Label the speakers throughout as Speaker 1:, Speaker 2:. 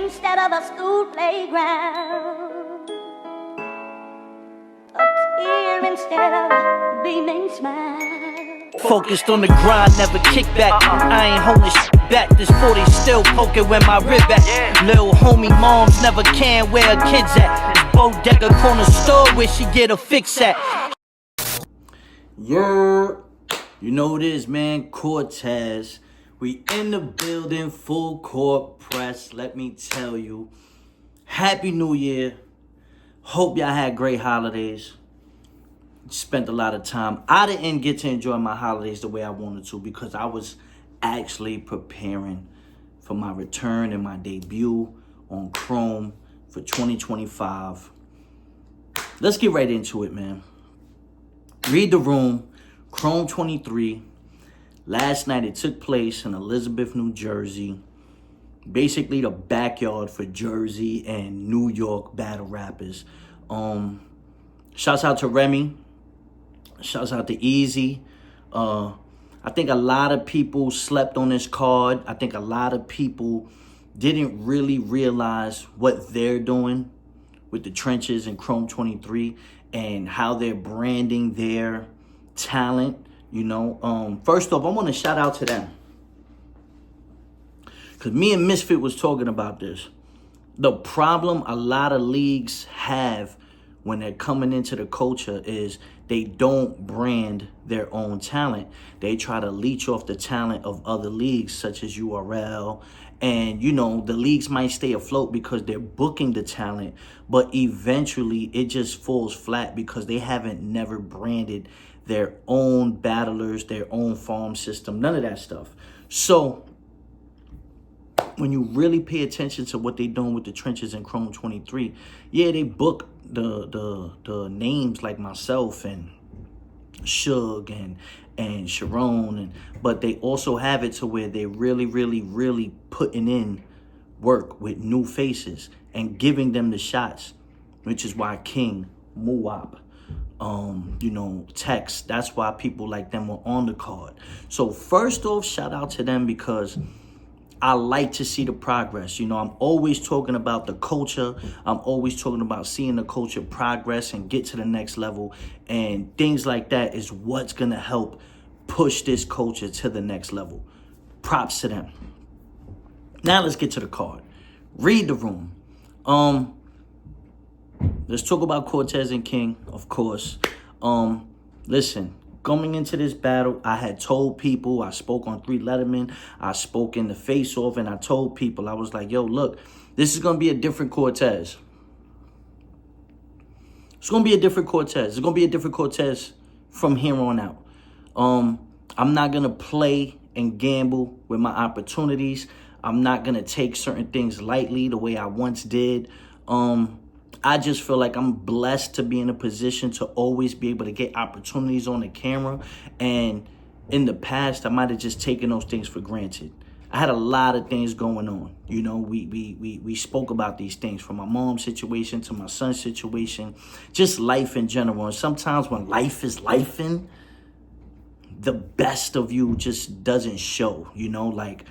Speaker 1: instead of a school playground, a tear instead of a beaming smile.
Speaker 2: Focused on the grind, never kick back. I ain't holding shit back. This 40 still poking where my rib at. Little homie moms never can where her kids at. This bodega corner store where she get a fix at. Yeah, you know what it is, man. Cortez. We in the building, full court press. Let me tell you, Happy New Year. Hope y'all had great holidays. Spent a lot of time. I didn't get to enjoy my holidays the way I wanted to because I was actually preparing for my return and my debut on Chrome for 2025. Let's get right into it, man. Read the room, Chrome23. Last night it took place in Elizabeth, New Jersey. Basically the backyard for Jersey and New York battle rappers. Shouts out to Remy. Shouts out to Easy. I think a lot of people slept on this card. I think a lot of people didn't really realize what they're doing with the trenches and Chrome23 and how they're branding their talent. You know, first off, I want to shout out to them. Because me and Misfit was talking about this. The problem a lot of leagues have when they're coming into the culture is they don't brand their own talent. They try to leech off the talent of other leagues such as URL. And, you know, the leagues might stay afloat because they're booking the talent. But eventually it just falls flat because they haven't never branded their own battlers, their own farm system, none of that stuff. So when you really pay attention to what they're doing with the trenches and Chrome23, yeah, they book the names like myself and Suge and Chiron, but they also have it to where they're really putting in work with new faces and giving them the shots, which is why King, Muop, you know, Tex, that's why people like them were on the card. So first off, shout out to them because I like to see the progress. You know, I'm always talking about the culture. I'm always talking about seeing the culture progress and get to the next level. And things like that is what's going to help push this culture to the next level. Props to them. Now let's get to the card. Read the room. Let's talk about Cortez and King, of course. Listen. Coming into this battle, I had told people, I spoke on 3 Letterman, I spoke in the face-off, and I told people, I was like, yo, look, this is going to be a different Cortez. It's going to be a different Cortez. It's going to be a different Cortez from here on out. I'm not going to play and gamble with my opportunities. I'm not going to take certain things lightly the way I once did. I just feel like I'm blessed to be in a position to always be able to get opportunities on the camera. And in the past, I might have just taken those things for granted. I had a lot of things going on. You know, we spoke about these things from my mom's situation to my son's situation, just life in general. And sometimes when life is lifing, the best of you just doesn't show, you know, like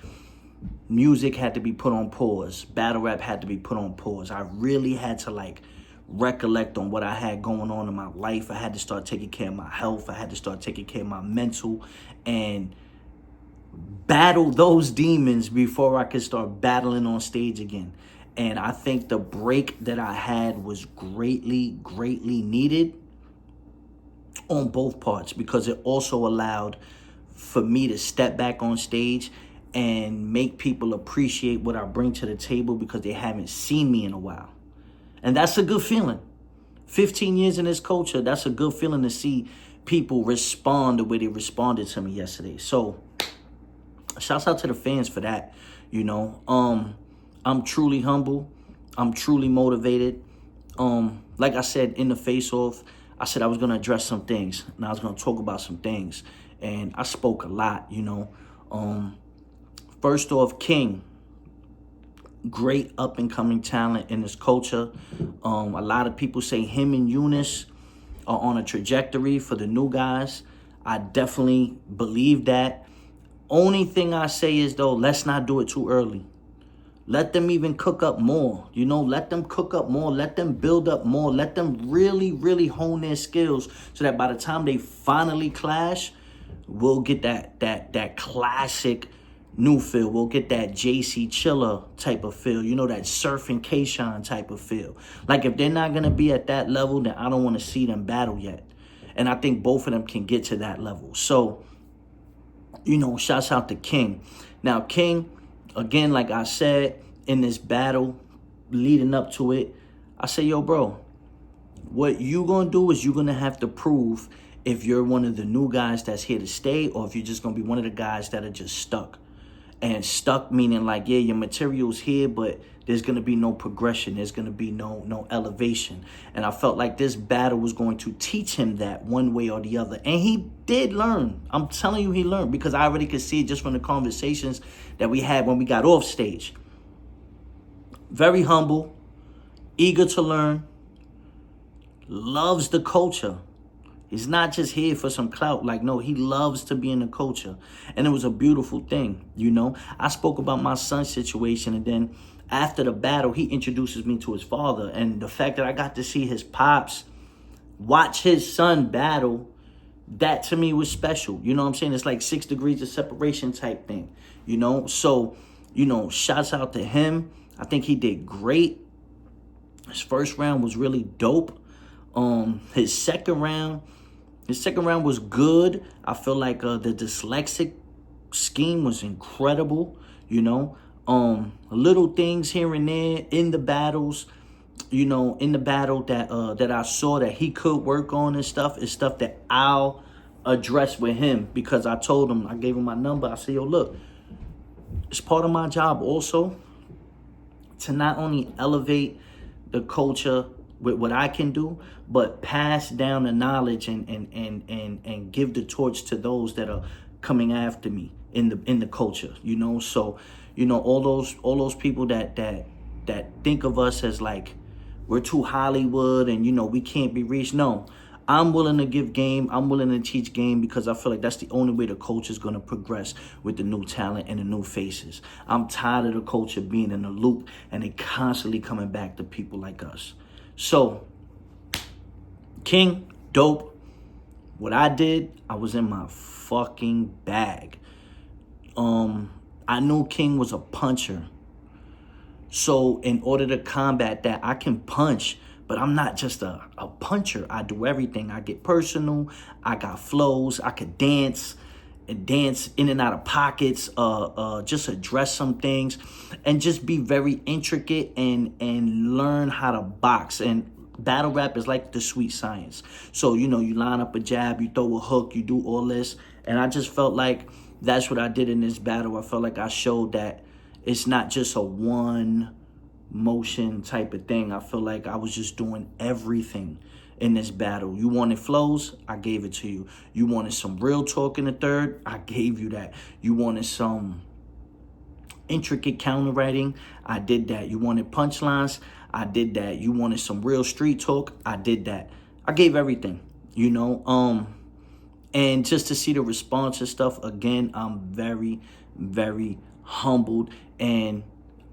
Speaker 2: music had to be put on pause. Battle rap had to be put on pause. I really had to like recollect on what I had going on in my life. I had to start taking care of my health. I had to start taking care of my mental and battle those demons before I could start battling on stage again. And I think the break that I had was greatly needed on both parts because it also allowed for me to step back on stage and make people appreciate what I bring to the table because they haven't seen me in a while. And that's a good feeling. 15 years in this culture, that's a good feeling to see people respond the way they responded to me yesterday. So, shouts out to the fans for that, you know. I'm truly humble. I'm truly motivated. Like I said in the face-off, I said I was going to address some things. And I was going to talk about some things. And I spoke a lot, you know. First off, King, great up-and-coming talent in this culture. A lot of people say him and Eunice are on a trajectory for the new guys. I definitely believe that. Only thing I say is, though, let's not do it too early. Let them even cook up more, you know, let them cook up more, let them build up more, let them really, really hone their skills so that by the time they finally clash, we'll get that classic new feel. We'll get that JC Chiller type of feel, you know, that surfing Kayshawn type of feel. Like if they're not going to be at that level, then I don't want to see them battle yet. And I think both of them can get to that level. So, you know, shouts out to King. Now, King, again, like I said, in this battle leading up to it, I say, yo, bro, what you gonna do is you're gonna have to prove if you're one of the new guys that's here to stay or if you're just gonna be one of the guys that are just stuck. And stuck meaning like, yeah, your material's here, but there's gonna be no progression. There's gonna be no elevation. And I felt like this battle was going to teach him that one way or the other. And he did learn. I'm telling you, he learned, because I already could see it just from the conversations that we had when we got off stage. Very humble, eager to learn, loves the culture. He's not just here for some clout. Like, no, he loves to be in the culture. And it was a beautiful thing, you know. I spoke about my son's situation, and then after the battle, he introduces me to his father. And the fact that I got to see his pops watch his son battle, that to me was special. You know what I'm saying? It's like 6 degrees of separation type thing, you know. So, you know, shouts out to him. I think he did great. His first round was really dope. His second round was good. I feel like the dyslexic scheme was incredible, you know. Little things here and there in the battles, you know, in the battle that I saw that he could work on and stuff is stuff that I'll address with him, because I told him, I gave him my number. I said, yo, look, it's part of my job also to not only elevate the culture with what I can do, but pass down the knowledge and give the torch to those that are coming after me in the culture, you know. So, you know, all those people that think of us as like we're too Hollywood and, you know, we can't be reached. No, I'm willing to give game. I'm willing to teach game, because I feel like that's the only way the culture is going to progress, with the new talent and the new faces. I'm tired of the culture being in a loop and they constantly coming back to people like us. So, King, dope. What I did, I was in my fucking bag. I knew King was a puncher. So in order to combat that, I can punch, but I'm not just a puncher. I do everything. I get personal. I got flows. I could dance in and out of pockets, just address some things and just be very intricate and learn how to box. And battle rap is like the sweet science. So, you know, you line up a jab, you throw a hook, you do all this. And I just felt like that's what I did in this battle. I felt like I showed that it's not just a one motion type of thing. I feel like I was just doing everything in this battle. You wanted flows, I gave it to you. You wanted some real talk in the third, I gave you that. You wanted some intricate counter writing, I did that. You wanted punchlines, I did that. You wanted some real street talk, I did that. I gave everything, you know. And just to see the response and stuff, again, I'm very, very humbled, and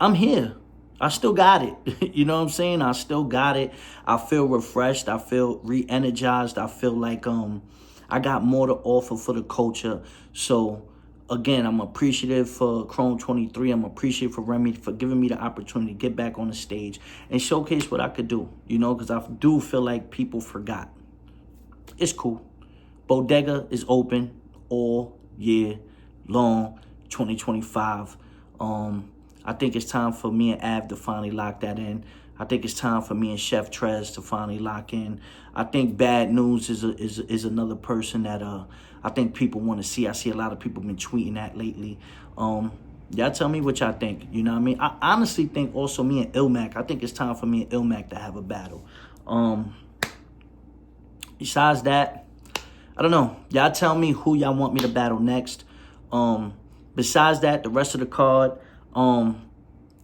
Speaker 2: I'm here. I still got it. You know what I'm saying? I still got it. I feel refreshed. I feel re-energized. I feel like I got more to offer for the culture. So again, I'm appreciative for Chrome23. I'm appreciative for Remy for giving me the opportunity to get back on the stage and showcase what I could do, you know, because I do feel like people forgot. It's cool. Bodega is open all year long, 2025. I think it's time for me and Av to finally lock that in. I think it's time for me and Chef Trez to finally lock in. I think Bad News is another person that I think people want to see. I see a lot of people been tweeting that lately. Y'all tell me what y'all think. You know what I mean? I honestly think also me and Ilmac. I think it's time for me and Ilmac to have a battle. Besides that, I don't know. Y'all tell me who y'all want me to battle next. Besides that, the rest of the card,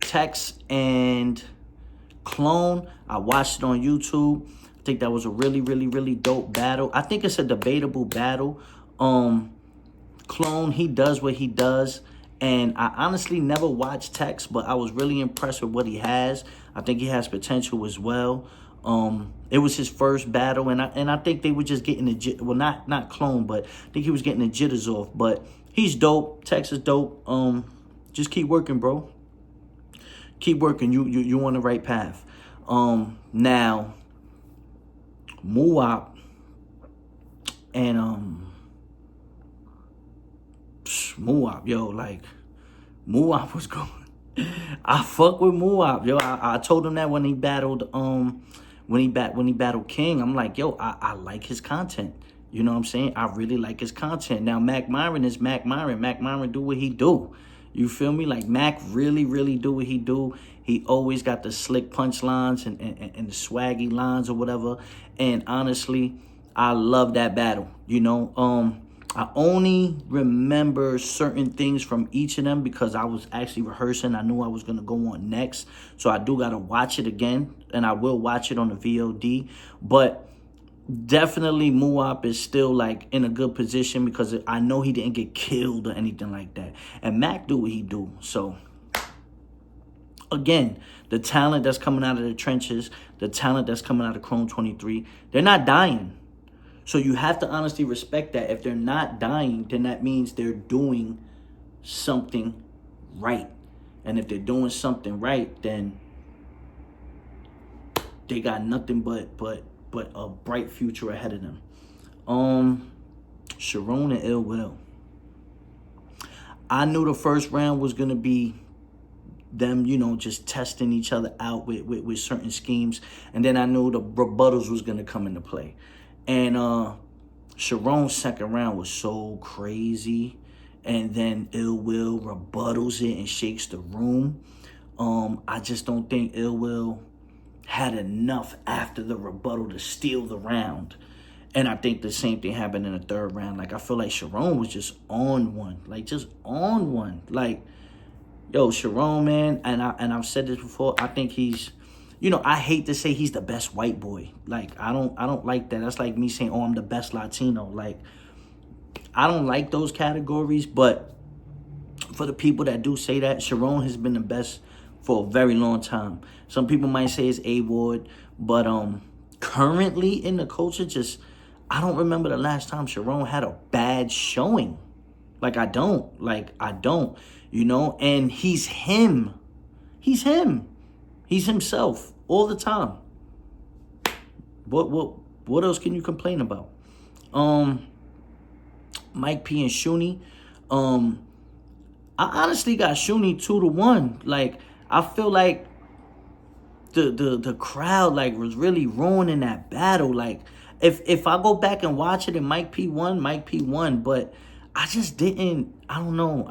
Speaker 2: Tex and Clone, I watched it on YouTube. I think that was a really, really, really dope battle. I think it's a debatable battle. Clone, he does what he does, And I honestly never watched Tex, but I was really impressed with what he has. I think he has potential as well. It was his first battle, and I think they were just getting the not Clone, but I think he was getting the jitters off. But he's dope. Tex is dope. Just keep working, bro. Keep working. You on the right path. Now Muop and Muop, yo, like Muop was going. I fuck with Muop, yo. I told him that when he battled when he battled King. I'm like, yo, I like his content. You know what I'm saying? I really like his content. Now Mac Myron is Mac Myron. Mac Myron do what he do. You feel me? Like Mac really do what he do. He always got the slick punchlines and the swaggy lines or whatever. And honestly, I love that battle. You know, I only remember certain things from each of them because I was actually rehearsing. I knew I was going to go on next. So I do got to watch it again. And I will watch it on the VOD. But definitely Muop is still like in a good position because I know he didn't get killed or anything like that. And Mac do what he do. So again, the talent that's coming out of the trenches, the talent that's coming out of Chrome23, they're not dying. So you have to honestly respect that. If they're not dying, then that means they're doing something right. And if they're doing something right, then they got nothing but a bright future ahead of them. Chiron and Ill Will. I knew the first round was gonna be them, you know, just testing each other out with certain schemes, and then I knew the rebuttals was gonna come into play. And Chiron's second round was so crazy, and then Ill Will rebuttals it and shakes the room. I just don't think Ill Will had enough after the rebuttal to steal the round. And I think the same thing happened in the third round. Like, I feel like Chiron was just on one. Like, just on one. Like, yo, Chiron, man, and I've said this before, I think he's, you know, I hate to say he's the best white boy. Like, I don't like that. That's like me saying, oh, I'm the best Latino. Like, I don't like those categories, but for the people that do say that, Chiron has been the best for a very long time. Some people might say it's A-Ward, but currently in the culture, just, I don't remember the last time Chiron had a bad showing. Like, I don't, you know, and he's him. He's him. He's himself all the time. What else can you complain about? Mike P and Shoi. I honestly got Shoi 2-1. Like, I feel like the crowd like was really ruining that battle. Like, if I go back and watch it and Mike P won, but I just didn't. I don't know.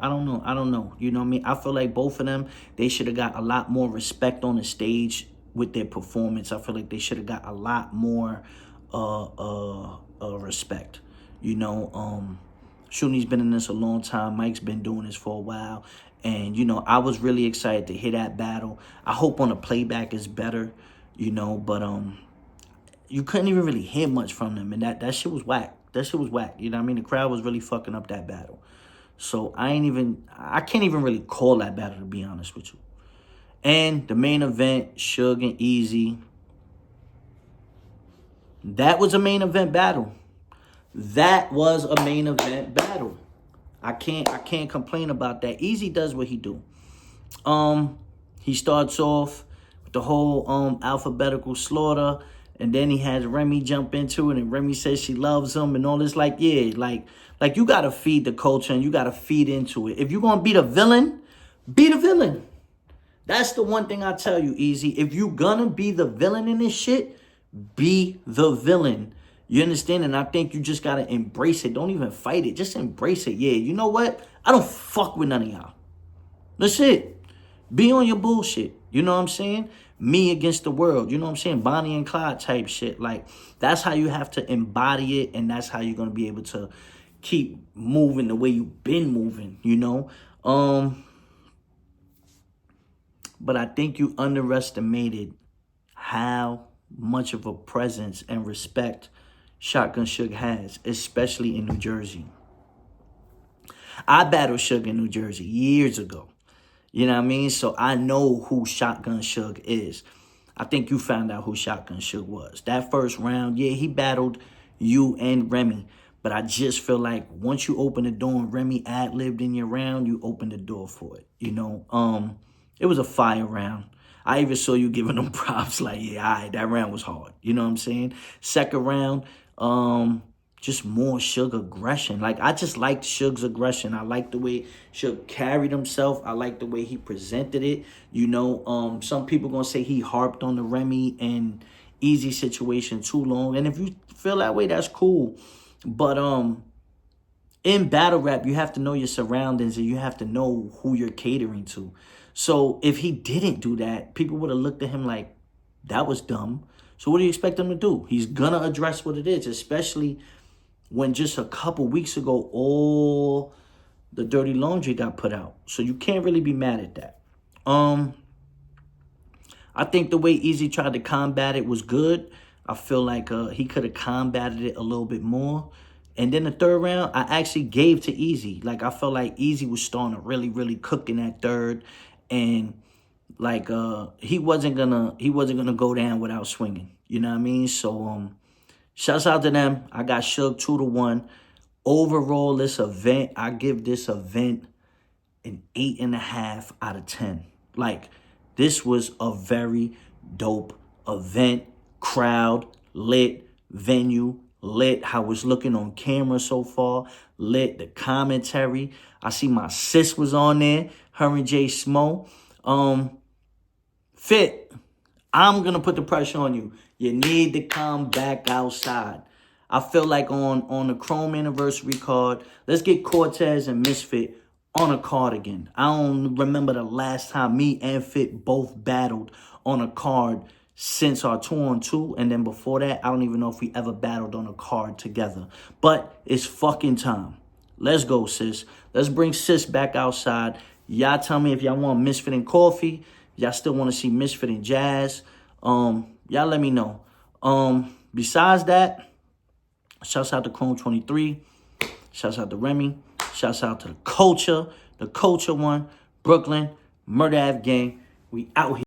Speaker 2: You know what I mean? I feel like both of them, they should have got a lot more respect on the stage with their performance. I feel like they should have got a lot more respect. You know, Shoi's been in this a long time. Mike's been doing this for a while. And, you know, I was really excited to hear that battle. I hope on the playback is better, you know, but you couldn't even really hear much from them. And that shit was whack. That shit was whack. You know what I mean? The crowd was really fucking up that battle. So I can't even really call that battle, to be honest with you. And the main event, Suge and Easy. That was a main event battle. That was a main event battle. I can't complain about that. Easy does what he do. He starts off with the whole alphabetical slaughter, and then he has Remy jump into it, and Remy says she loves him and all this. Like, yeah, like you gotta feed the culture and you gotta feed into it. If you're gonna be the villain, be the villain. That's the one thing I tell you, Easy. If you gonna be the villain in this shit, be the villain. You understand? And I think you just got to embrace it. Don't even fight it. Just embrace it. Yeah, you know what? I don't fuck with none of y'all. That's it. Be on your bullshit. You know what I'm saying? Me against the world. You know what I'm saying? Bonnie and Clyde type shit. Like, that's how you have to embody it. And that's how you're going to be able to keep moving the way you've been moving, you know? But I think you underestimated how much of a presence and respect Shotgun Suge has, especially in New Jersey. I battled Suge in New Jersey years ago. You know what I mean? So I know who Shotgun Suge is. I think you found out who Shotgun Suge was. That first round, yeah, he battled you and Remy. But I just feel like once you open the door and Remy ad-libbed in your round, you open the door for it. You know, it was a fire round. I even saw you giving them props like, yeah, all right, that round was hard. You know what I'm saying? Second round, just more Suge aggression. Like, I just liked Suge's aggression. I liked the way Suge carried himself. I liked the way he presented it. You know, some people gonna say he harped on the Remy and Easy situation too long. And if you feel that way, that's cool. But in battle rap, you have to know your surroundings and you have to know who you're catering to. So if he didn't do that, people would have looked at him like, that was dumb. So what do you expect him to do? He's gonna address what it is, especially when just a couple weeks ago, all the dirty laundry got put out. So you can't really be mad at that. I think the way Easy tried to combat it was good. I feel like he could have combated it a little bit more. And then the third round, I actually gave to Easy. Like, I felt like Easy was starting to really, really cook in that third. And like he wasn't gonna go down without swinging. You know what I mean? So shouts out to them. I got Suge 2-1. Overall, this event, I give this event an 8.5 out of 10. Like, this was a very dope event. Crowd lit, venue lit. How it's looking on camera so far lit. The commentary, I see my sis was on there. Her and Jay Smo. Fit, I'm gonna put the pressure on you. You need to come back outside. I feel like on the Chrome anniversary card, let's get Cortez and Misfit on a card again. I don't remember the last time me and Fit both battled on a card since our 2-on-2. And then before that, I don't even know if we ever battled on a card together. But it's fucking time. Let's go, sis. Let's bring sis back outside. Y'all tell me if y'all want Misfit and Coffee. Y'all still want to see Misfit and Jazz. Y'all let me know. Besides that, shouts out to Chrome23. Shouts out to Remy. Shouts out to the Culture one. Brooklyn. Murder Ave Gang. We out here.